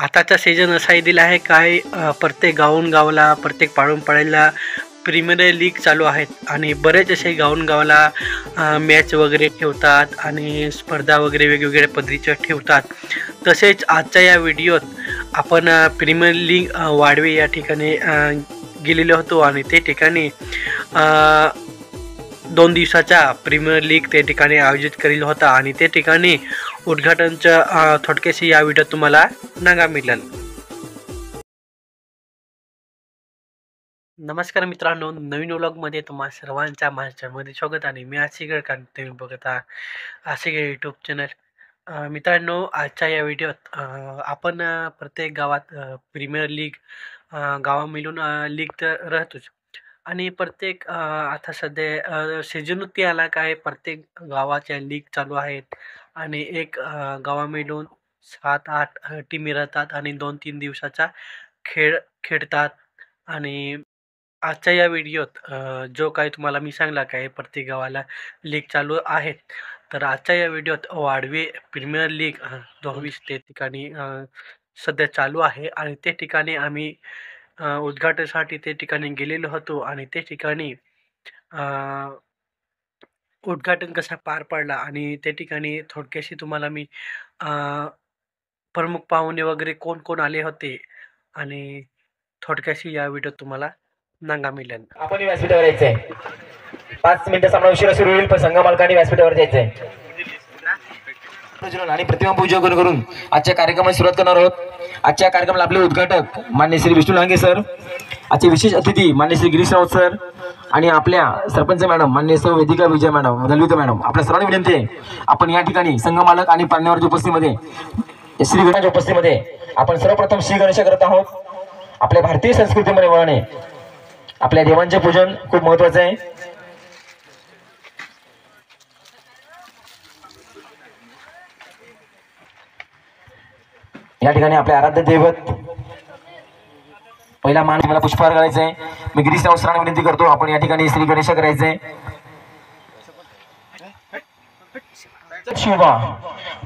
आताचा सीझन असाही दिला आहे काय प्रत्येक गावाला प्रत्येक पाड्याला प्रीमियर लीग चालू आहेत आणि बरेच असे गावाला मॅच वगैरे ठेवतात आणि स्पर्धा वगैरे वेगवेगळ्या पद्धतीच्या ठेवतात. तसेच आजच्या या व्हिडिओत आपण प्रीमियर लीग वाडवे या ठिकाणी गेलेलो होतो आणि ते ठिकाणी 2 दिवसाचा प्रीमियर लीग ते ठिकाणी आयोजित केलेला होता आणि ते ठिकाणी उद्घाटनच्या थोडक्याशी या व्हिडिओत तुम्हाला नागा मिळेल. नमस्कार मित्रांनो, नवीन व्लॉगमध्ये तुम्हा सर्वांच्या माझ्यामध्ये स्वागत आणि मी आशिगर खान. तुम्ही बघत आहात आशिगर यूट्यूब चॅनल. मित्रांनो, आजच्या या व्हिडिओत आपण प्रत्येक गावात प्रीमियर लीग गावा मिळून लीग तर राहतोच आणि प्रत्येक आता सध्या सीझनवरती आला काय प्रत्येक गावाच्या लीग चालू आहेत आणि एक गावा मिळून 7-8 टीमी राहतात आणि 2-3 दिवसाचा खेळ खेळतात. आणि आजच्या या व्हिडिओत जो काही तुम्हाला मी सांगला काय प्रत्येक गावाला लीग चालू आहेत, तर आजच्या या व्हिडिओत वाडवे प्रीमियर लीग 2020 ते ठिकाणी सध्या चालू आहे आणि ते ठिकाणी आम्ही उद्घाटनासाठी ते ठिकाणी गेलेलो होतो आणि ते ठिकाणी उद्घाटन कसा पार पडला आणि त्या ठिकाणी थोडक्याशी तुम्हाला मी प्रमुख पाहुणे वगैरे कोण कोण आले होते आणि थोडक्याशी या व्हिडिओत तुम्हाला नांगा मिळेल. आपण व्यासपीठावर यायचंय. 5 मिनिटं सामना उशिरा सुरू होईल पण संघ मालकांनी व्यासपीठावर जायचंय आणि प्रतिमा पूजा करून आजच्या कार्यक्रमाची सुरुवात करणार आहोत. आजच्या कार्यक्रमाला आपले उद्घाटक मान्य श्री विष्णू लांगे सर, आजचे विशेष अतिथी मान्य श्री गिरीश राऊत सर आणि आपल्या सरपंच मॅडम मान्य सौ वेदिका विजय मॅडम, दलवित मॅडम. आपल्या सर्वांनी विनंती आहे आपण या ठिकाणी संघ मालक आणि पाण्यावरच्या उपस्थितीमध्ये श्री गणेशाच्या उपस्थितीमध्ये आपण सर्वप्रथम श्री गणेश करत आहोत. आपल्या भारतीय संस्कृतीमध्ये वळणे आपल्या देवांचे पूजन खूप महत्वाचं आहे. या ठिकाणी आपले आराध्य दैवत पहिला मान मला पुष्पहार करायचंय. मी गिरीश राऊत सरांना विनंती करतो आपण या ठिकाणी श्री गणेश करायचंय. शिवबा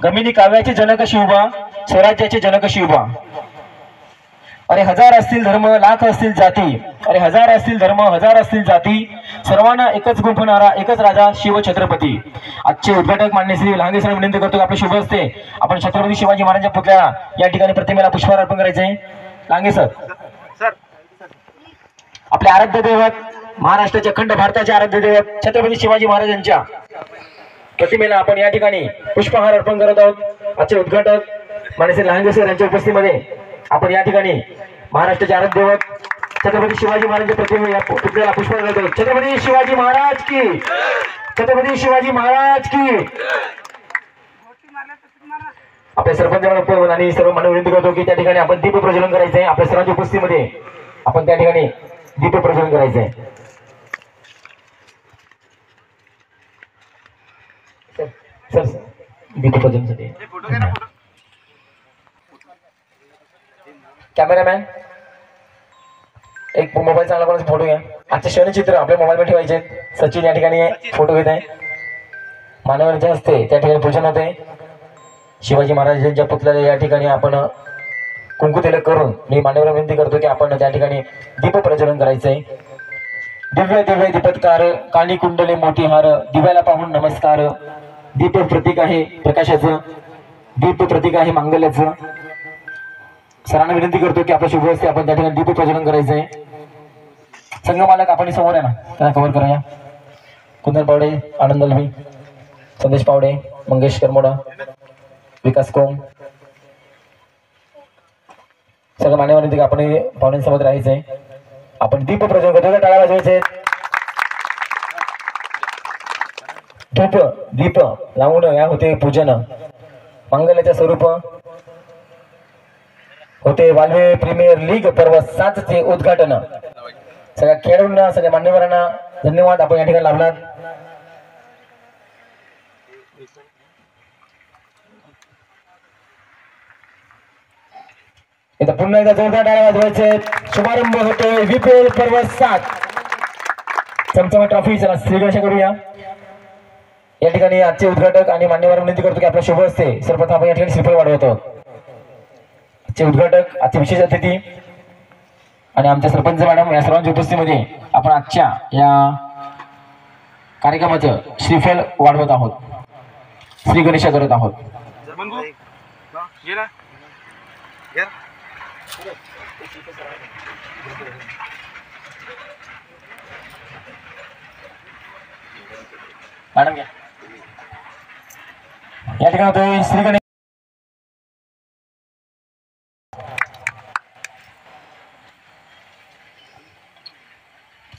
गमिनी काव्याचे जनक शिवबा, स्वराज्याचे जनक शिवबा. अरे हजार असतील धर्म लाख असतील जाती, अरे हजार असतील धर्म हजार असतील जाती, सर्वांना एकच गुंफणारा एकच राजा शिव छत्रपती. आजचे उद्घाटक मान्य श्री लांगे सर विनंती करतो आपले शुभ हस्ते आपण छत्रपती शिवाजी महाराजांच्या पुतळ्याला या ठिकाणी प्रतिमेला पुष्पहार अर्पण करायचे. लांगे सर. आपले आराध्य दैवत महाराष्ट्राचे अखंड भारताचे आराध्य दैवत छत्रपती शिवाजी महाराजांच्या प्रतिमेला आपण या ठिकाणी पुष्पहार अर्पण करत आहोत. आजचे उद्घाटक मान्य श्री लांगे सर यांच्या उपस्थितीमध्ये आपण या ठिकाणी महाराष्ट्राचे आराध्य दैवत छत्रपती शिवाजी महाराजांच्या प्रतिमेला पुतळ्याला पुष्पहार अर्पण करतो. छत्रपती शिवाजी महाराज की, छत्रपती शिवाजी महाराज की. आपल्या सरपंच आणि सर्व मानव विनंती करतो की त्या ठिकाणी आपण दीप प्रज्वलन करायचंय. आपल्या सर्वांच्या उपस्थितीमध्ये आपण त्या ठिकाणी दीप प्रज्वलन करायचंय. सर दीप प्रज्वलनासाठी कॅमेरामॅन एक मोबाईल चांगला कोणाचा फोटो घ्या. आजचे क्षणचित्र आपल्या मोबाईल मध्ये ठेवायचे. सचिन या ठिकाणी फोटो घेत आहे. मानवांच्या हस्ते त्या ठिकाणी पूजन होते. शिवाजी महाराजांच्या पुतळ्याला या ठिकाणी आपण कुंकू तिलक करून मी मान्यवर विनंती करतो की आपण त्या ठिकाणी दीप प्रज्वलन करायचंय. दिव्य दिव्य दीपत्कार कानी कुंडले मोठी हार, दिव्याला पाहून नमस्कार. दीप प्रतीक आहे प्रकाशाचं, दीप प्रतीक आहे मांगल्याचं. सरांना विनंती करतो की आपल्या शुभ हस्ते आपण त्या ठिकाणी दीप प्रज्वलन करायचंय. संघ मालक आपण समोर आहे ना, त्यांना कव्हर करूया. कुंदन पावडे, आनंद लवी, संदेश पावडे, मंगेश करमोडा, विकास कोम, सगळं मान्यवर विनंती आपण पाहुण्यांसोबत राहायचंय. आपण दीप प्रज्वलन करतो. टाळ्या वाजवायचे. धूप दीप लावून या होते पूजन. मंगलाचे स्वरूप होते वाल्वे प्रीमियर लीग पर्व 7 चे उद्घाटन. सगळ्या खेळाडूंना सगळ्या मान्यवरांना धन्यवाद आपण या ठिकाणी लाभलात. इथं पुन्हा एकदा जोरदार टाळ्या वाजवायचे. शुभारंभ होतोय विपुल पर्व 7 चमचमा ट्रॉफी. चला श्री गणेश करूया. या ठिकाणी आजचे उद्घाटक आणि मान्यवर विनंती करतो की आपल्या शुभ हस्ते सर्वप्रथम आपण या ठिकाणी श्रीफळ वाढवतो. चे उद्घाटक, आजचे विशेष अतिथी आणि आमच्या सरपंच मॅडम या सर्वांच्या उपस्थितीमध्ये आपण आजच्या या कार्यक्रमाचं श्रीफल वाढवत आहोत, श्री गणेश करत आहोत. मॅडम घ्या. या ठिकाणी होते श्री गणेश.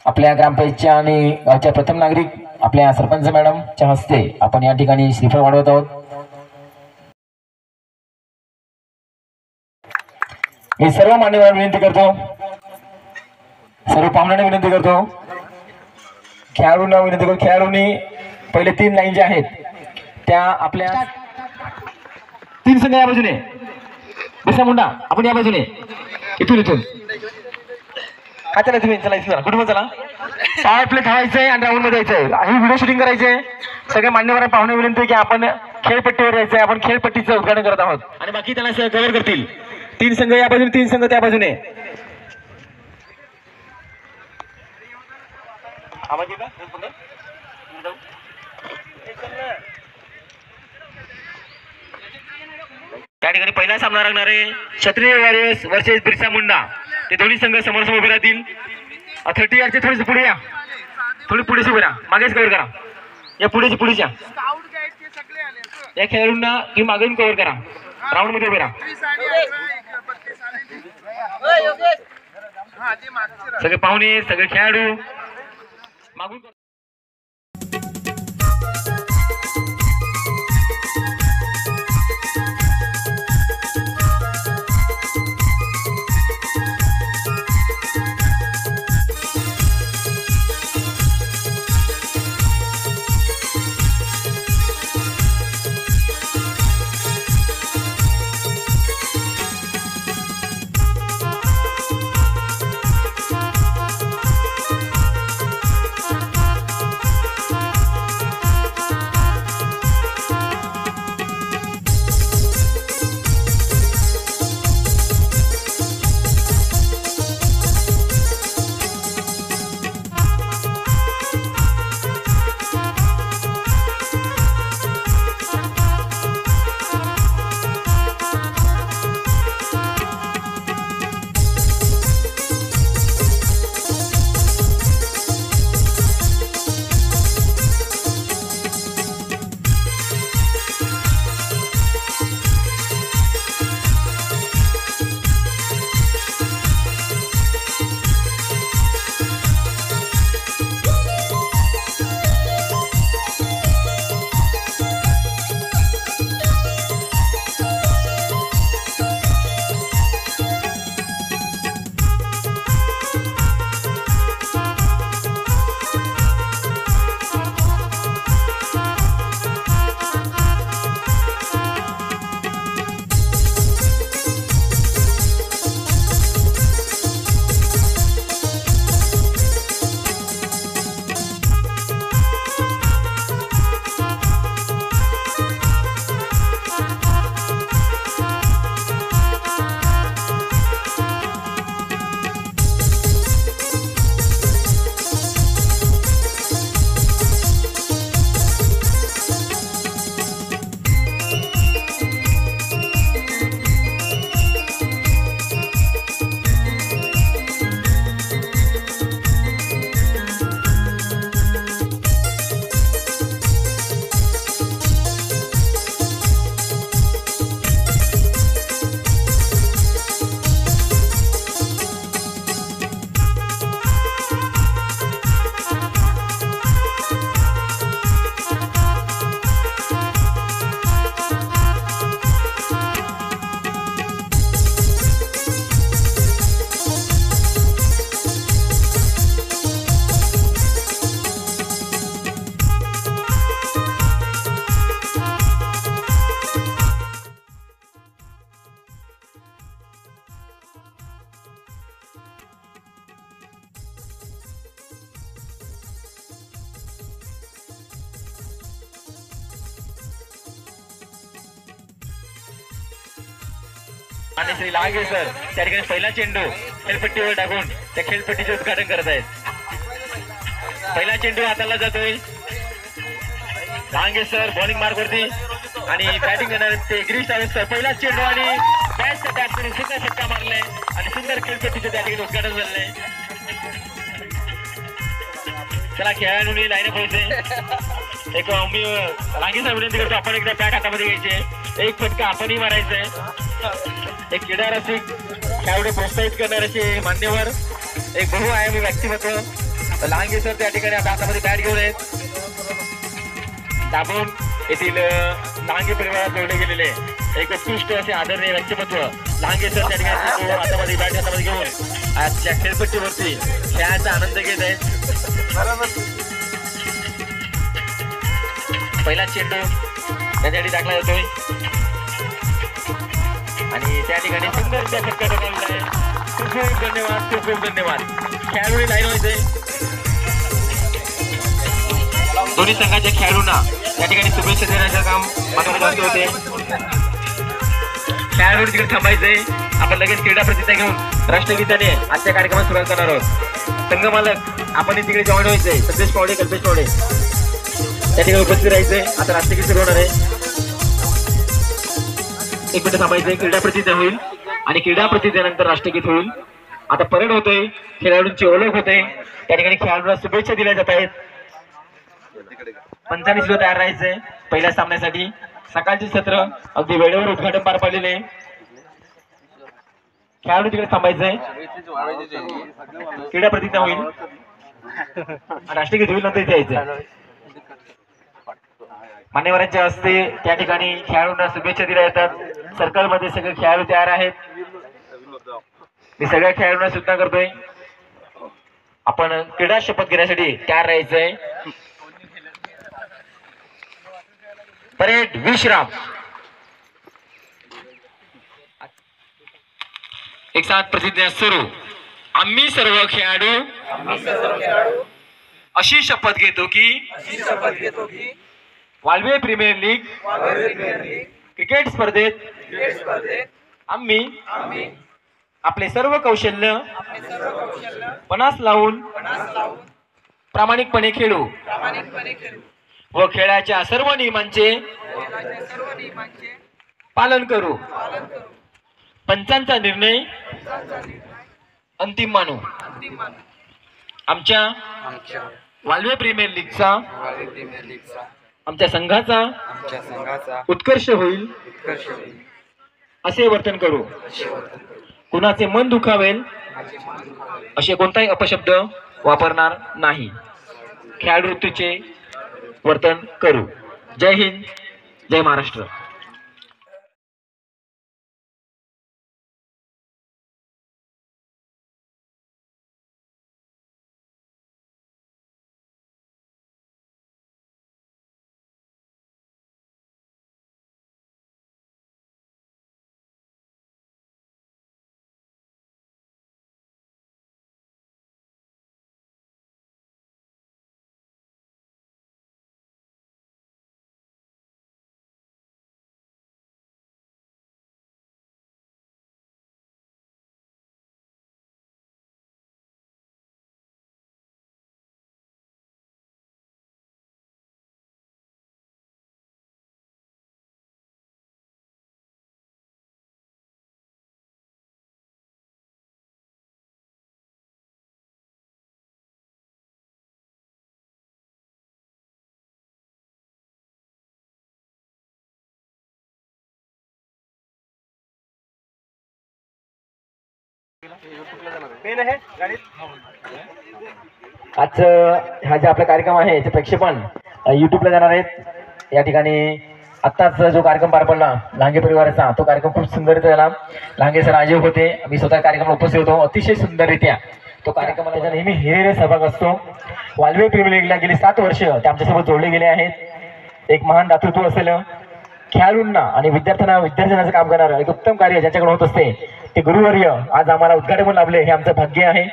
आपल्या ग्रामपंचायतच्या आणि गावच्या प्रथम नागरिक आपल्या सरपंच मॅडमच्या हस्ते आपण या ठिकाणी श्रीफळ वाढवत आहोत. मी सर्व मान्यवरांना विनंती करतो, सर्व पाहुण्यांना विनंती करतो, खेळाडूंना विनंती करतो, खेळाडूंनी पहिले 3 लाईन ज्या आहेत त्या आपल्या 3 संघ या बाजूने, बिरसा मुंडा आपण या बाजूने, इथून काय चला तुम्ही, चला इथून कुठून चला, पॉवर प्ले धावायचंय आणि राऊंड मध्ये जायचंय. ही व्हिडिओ शूटिंग करायचंय. सगळ्या मान्यवरांना पाहुणे विनंती की आपण खेळपट्टीवर जायचंय, आपण खेळपट्टीचं उद्घाटन करत आहोत आणि बाकी त्याला कव्हर करतील. 3 संघ या बाजूने, 3 संघ त्या बाजूने. आवाज येतो त्या ठिकाणी पहिला सामना लागणार आहे क्षत्रिय वॉरियर्स वर्सेस बिरसा मुंडा. ते दोन्ही संघ समोर समोर उभे राहतील. 30 यार्डचे थोडीशी पुढे या, थोडी पुढेच उभे राहा, मागेच कव्हर करा, या पुढेच या. या खेळाडूंना तुम्ही मागून कव्हर करा, राऊंड मध्ये उभे राहा. सगळे पाहुणे, सगळे खेळाडू मागून. आणि श्री लांगे सर त्या ठिकाणी पहिला चेंडू खेळपट्टीवर टाकून त्या खेळपट्टीचे उद्घाटन करत आहेत. पहिला चेंडू हाताला जातोय. लांगे सर बॉलिंग मार्क वरती आणि बॅटिंग करणार ते गिरीश रावत सर. पहिला चेंडू आणि बॅटचा बॅट करून सुंदर फटका मारलाय आणि सुंदर खेळपट्टीचे त्या ठिकाणी उद्घाटन झालंय. चला खेळाडूंनी लाईन पोहोचते. एक मी लांगे सर विनंती करतो आपण एकदा बॅट हातामध्ये घ्यायचे. एक फटका आपणही मारायचंय. एक क्रीडा रसिक खेळाडू प्रोत्साहित करणार असे मान्यवर एक बहुआयामी व्यक्तिमत्व लांगे सर त्या ठिकाणी आता हातामध्ये बॅट घेऊन आहेत. दाबून येथील लांगे परिवारात जोडले गेलेले एक उत्कृष्ट असे आदरणीय व्यक्तिमत्व लांगे सर त्या ठिकाणी हातामध्ये बॅट हातामध्ये घेऊन आजच्या खेळपट्टीवरती खेळाचा आनंद घेत आहेत. पहिला चेंडू त्यासाठी टाकला जातोय आणि त्या ठिकाणी सुंदरचा फटका टाकलेला आहे. खूप खूप धन्यवाद. खूप खूप धन्यवाद. खेळाडू लाईन व्हायचंय. दोन्ही संघाच्या खेळाडूंना त्या ठिकाणी शुभेच्छा देण्याचं काम महत्त्वाचे होते. खेळाडू तिकडे थांबायचंय. आपण लगेच क्रीडा प्रतिज्ञा घेऊन राष्ट्रगीताने आजच्या कार्यक्रमात सुरुवात करणार आहोत. संघ मालक आपण तिकडे जॉईन व्हायचंय. संदेश पावडे कल्पेश पावडे त्या ठिकाणी उपस्थित राहायचंय. आता राष्ट्रगीत सुरू होणार आहे. एक मिनिट थांबायचंय. क्रीडा प्रतिज्ञा होईल आणि क्रीडा प्रतिज्ञेनंतर राष्ट्रगीत होईल. आता परेड होतोय. खेळाडूंची ओळख होते. त्या ठिकाणी खेळाडूंना शुभेच्छा दिल्या जात आहेत. पंचांनी सुद्धा तयार राहायचंय पहिल्या सामन्यासाठी. सकाळचे सत्र अगदी वेळेवर उद्घाटन पार पडलेले. खेळाडू तिकडे थांबायचंय. क्रीडा प्रतिज्ञा होईल राष्ट्रगीत होईल नंतर इथे यायचंय. मान्यवरांच्या हस्ते त्या ठिकाणी खेळाडूंना शुभेच्छा दिल्या जातात. सर्कलमध्ये सगळे खेळाडू तयार आहेत. मी सगळ्या खेळाडूंना सूचना करतोय आपण क्रीडा शपथ घेण्यासाठी तयार राहायचंय. परेड विश्राम. एक साथ प्रतिज्ञा सुरू. आम्ही सर्व खेळाडू अशी शपथ घेतो की वाल्वे प्रीमियर लीग क्रिकेट स्पर्धेत आम्ही आपले सर्व कौशल्य पणास लावून प्रामाणिकपणे खेळू व खेळाच्या सर्व नियमांचे पालन करू. पंचांचा निर्णय अंतिम मानू. आमच्या वाल्वे प्रीमियर लीगचा आमच्या संघाचा उत्कर्ष होईल असे वर्तन करू. कुणाचे मन दुखावेल असे कोणताही अपशब्द वापरणार नाही. खेळाडूचे वर्तन करू. जय हिंद. जय महाराष्ट्र. आज हा जो आपला कार्यक्रम आहे याचे प्रक्षेपण युट्यूबला जाणार आहेत. या ठिकाणी आत्ताच जो कार्यक्रम पार पडला लांगे परिवाराचा तो कार्यक्रम खूप सुंदररित्या झाला. लांगे सर आजीव होते. मी स्वतः कार्यक्रमाला उपस्थित होतो. अतिशय सुंदररित्या तो कार्यक्रम त्याचा नेहमी हिरिरीने सहभाग असतो. वाल्वे प्रीमियर लीगला गेली 7 वर्ष ते आमच्यासोबत जोडले गेले आहेत. एक महान दातृत्व असलेलं खेळाडूंना आणि विद्यार्थ्यांचं काम करणारं एक उत्तम कार्य ज्यांच्याकडे होत असते ते गुरुवर्य आज आम्हाला उद्घाटन लाभले हे आमचं भाग्य आहे.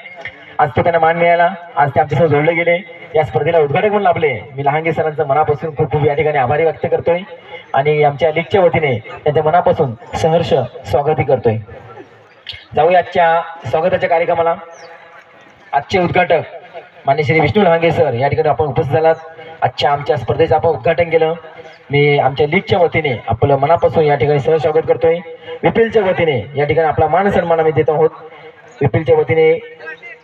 आज तो त्यांना मान मिळाला, आज ते आमच्यासोबत जोडले गेले, या स्पर्धेला उद्घाटक म्हणून लाभले. मी लहानगे सरांचं मनापासून खूप खूप या ठिकाणी आभारी व्यक्त करतोय आणि आमच्या लीगच्या वतीने त्यांच्या मनापासून सहर्ष स्वागतही करतोय. जाऊया आजच्या स्वागताच्या कार्यक्रमाला. आजचे उद्घाटक मान्य श्री विष्णू लहांगे सर या ठिकाणी आपण उपस्थित झालात. आजच्या आमच्या स्पर्धेचं आपण उद्घाटन केलं. मी आमच्या लीगच्या वतीने आपलं मनापासून या ठिकाणी सहर्ष स्वागत करतोय. विपिलच्या वतीने या ठिकाणी आपला मान सन्मान आम्ही देत आहोत. विपिलच्या वतीने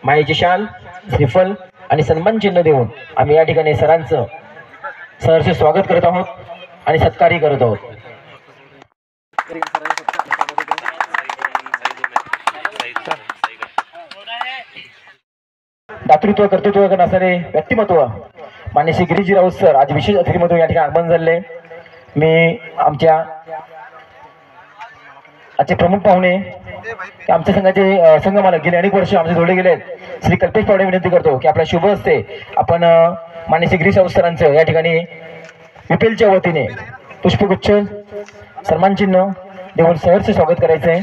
मायेची शाल, श्रीफल आणि सन्मान चिन्ह देऊन आम्ही या ठिकाणी सरांचं सहर्ष स्वागत करत आहोत आणि सत्कारही करत आहोत. दातृत्व कर्तृत्व करणारे व्यक्तिमत्व मान्य श्री गिरीजी राऊत सर आज विशेष अतिथीमधून या ठिकाणी आगमन झाले. मी आमच्या आजचे प्रमुख पाहुणे आमच्या संघाचे संघमालक गेले अनेक वर्ष आमचे जोडले गेले आहेत श्री कल्पेश पावडे विनंती करतो की आपल्या शुभ हस्ते आपण मान्य श्री गिरीश राऊत सरांचं या ठिकाणी विपिलच्या वतीने पुष्पगुच्छ सन्मान चिन्ह देऊन सहर्ष स्वागत करायचं आहे.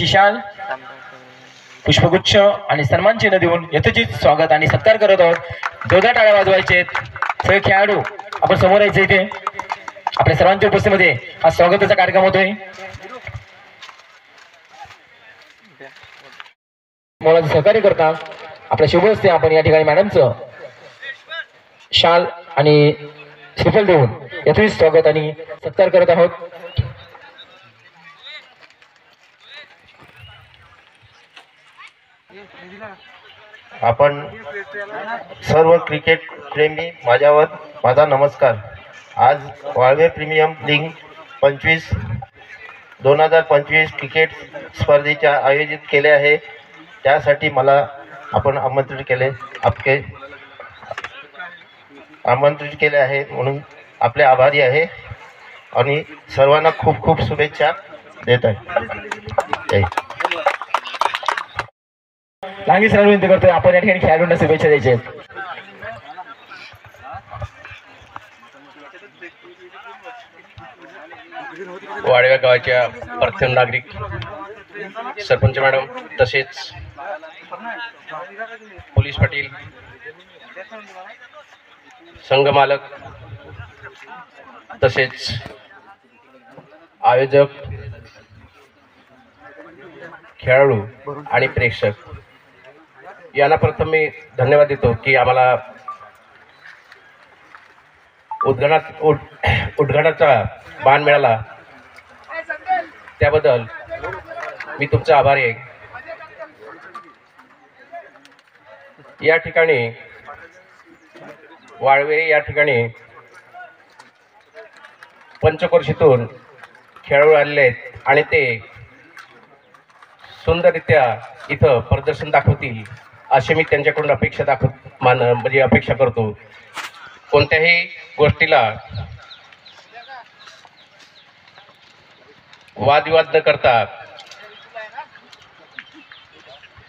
शाल, पुष्पगुच्छ आणि सन्मान चिन्ह देऊन यथोचित स्वागत आणि सत्कार करत आहोत. जोरदार टाळ्या वाजवायचे. सगळे खेळाडू आपण समोर यायचे. इथे आपल्या सर्वांच्या उपस्थितीमध्ये हा स्वागताचा कार्यक्रम होतोय. मोलाचं सहकार्य करता आपल्या शुभ हस्ते आपण या ठिकाणी मॅडमचं शाल आणि श्रीफल देऊन यथोचित स्वागत आणि सत्कार करत आहोत. आपण सर्व क्रिकेट प्रेमी माझ्यावर माझा नमस्कार. आज वाळवे प्रीमियम लीग 2025 क्रिकेट स्पर्धेच्या आयोजित केले आहे. त्यासाठी मला आपण आमंत्रित केले आहे म्हणून आपले आभारी आहे आणि सर्वांना खूप खूप शुभेच्छा देत आहे. लांगी सरांना विनंती करतोय आपण या ठिकाणी खेळाडूंना शुभेच्छा द्यायच्या आहेत. वाडव्या गावाच्या प्रथम नागरिक सरपंच मॅडम तसेच पोलीस पाटील, संघ मालक तसेच आयोजक, खेळाडू आणि प्रेक्षक यांना प्रथम मी धन्यवाद देतो की आम्हाला उद्घाटनाचा मान मिळाला. त्याबद्दल मी तुमचा आभारी आहे. या ठिकाणी वाळवे या ठिकाणी पंचक्रोशीतून खेळाडू आलेले आहेत आणि ते सुंदररित्या इथं प्रदर्शन दाखवतील असे मी त्यांच्याकडून अपेक्षा करतो. कोणत्याही गोष्टीला वादविवाद न करता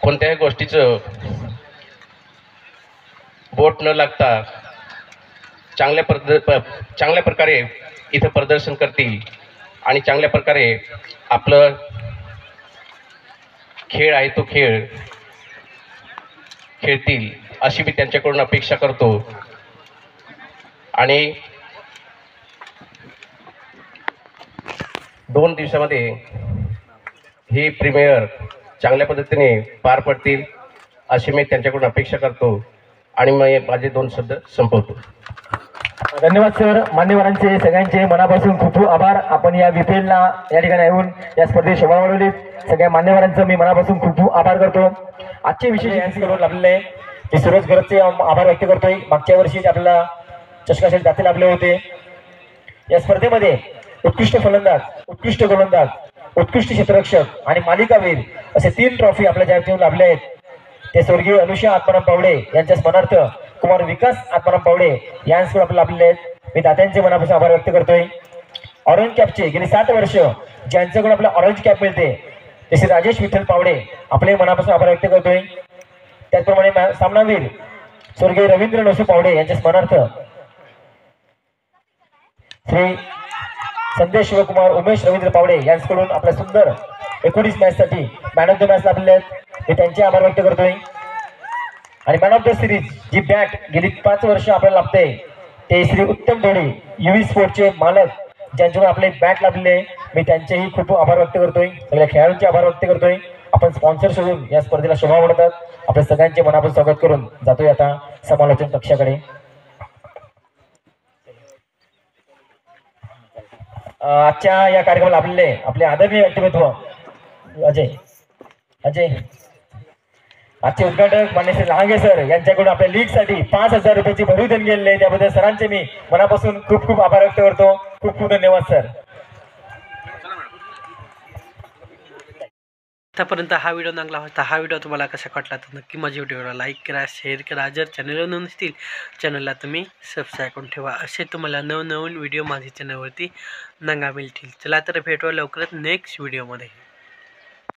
कोणत्याही गोष्टीचं बोट न लागता चांगल्या प्रकारे इथं प्रदर्शन करतील आणि चांगल्या प्रकारे आपलं खेळ आहे तो खेळ खेळतील अशी मी त्यांच्याकडून अपेक्षा करतो. आणि 2 दिवसामध्ये ही प्रीमियर चांगल्या पद्धतीने पार पडतील अशी मी त्यांच्याकडून अपेक्षा करतो आणि मी माझे 2 शब्द संपवतो. धन्यवाद सर. मान्यवरांचे सगळ्यांचे मनापासून खूप खूप आभार. आपण या विपेलला या ठिकाणी येऊन या स्पर्धेत शोभा वाढवली. सगळ्या मान्यवरांचं मी मनापासून खूप खूप आभार करतो. आजचे विशेष करून लाभलेले मी सुरज गरजचे आभार व्यक्त करतोय. मागच्या वर्षी आपल्याला चषकासाठी दाते लाभले होते. या स्पर्धेमध्ये उत्कृष्ट फलंदाज, उत्कृष्ट गोलंदाज, उत्कृष्ट क्षेत्ररक्षक आणि मालिकावीर असे 3 ट्रॉफी आपल्या जाहीर लाभले आहेत. ते स्वर्गीय अनुषा आत्माराम पावडे यांच्या स्मरणार्थ कुमार विकास आत्माराम पावडे यांच्याकडून आपल्याला लाभलेले आहेत. मी दात्यांचे मनापासून आभार व्यक्त करतोय. ऑरेंज कॅपचे गेली 7 वर्ष ज्यांच्याकडून आपल्याला ऑरेंज कॅप मिळते ते श्री राजेश विठ्ठल पावडे आपले मनापासून आभार व्यक्त करतोय. त्याचप्रमाणे सामनावीर स्वर्गीय रवींद्र नसू पावडे यांच्या स्मरणार्थ श्री संदेश शिवकुमार उमेश रवींद्र पावडे यांच्याकडून आपल्या सुंदर 19 मॅच साठी मॅन ऑफ द मॅच लाभलेले आहेत, मी त्यांचे आभार व्यक्त करतोय. आणि मॅन ऑफ द सिरीज जी बॅट गेली 5 वर्ष आपल्याला लागते ते श्री उत्तम ढोळे युवी स्पोर्टचे मालक ज्यांच्याकडून आपले बॅट लाभलेले, मी त्यांचेही खूप आभार व्यक्त करतोय. सगळ्या खेळाडूंचे आभार व्यक्त करतोय. आपण स्पॉन्सर शोधून या स्पर्धेला शोभा वाढतात. आपल्या सगळ्यांचे मनापासून स्वागत करून जातोय आता समालोचन कक्षाकडे. आजच्या या कार्यक्रमाला आपले आदरणीय व्यक्तिमत्व अजय आजचे उद्घाटक मान्य श्री लहांगे सर यांच्याकडून आपल्या लीग साठी 5,000 रुपयाची भरीव देणगी गेलेली, त्याबद्दल सरांचे मी मनापासून खूप खूप आभार व्यक्त करतो. खूप खूप धन्यवाद सर. आतापर्यंत हा व्हिडिओ चांगला होता. हा व्हिडिओ तुम्हाला कसा वाटला तर नक्की माझ्या व्हिडिओला लाईक करा, शेअर करा. जर चॅनलवर नवीन असतील चॅनलला तुम्ही सबस्क्राईब करून ठेवा. असे तुम्हाला नवनवीन व्हिडिओ माझ्या चॅनलवरती नंगा मिळतील. चला तर भेटूया लवकरच नेक्स्ट व्हिडिओमध्ये.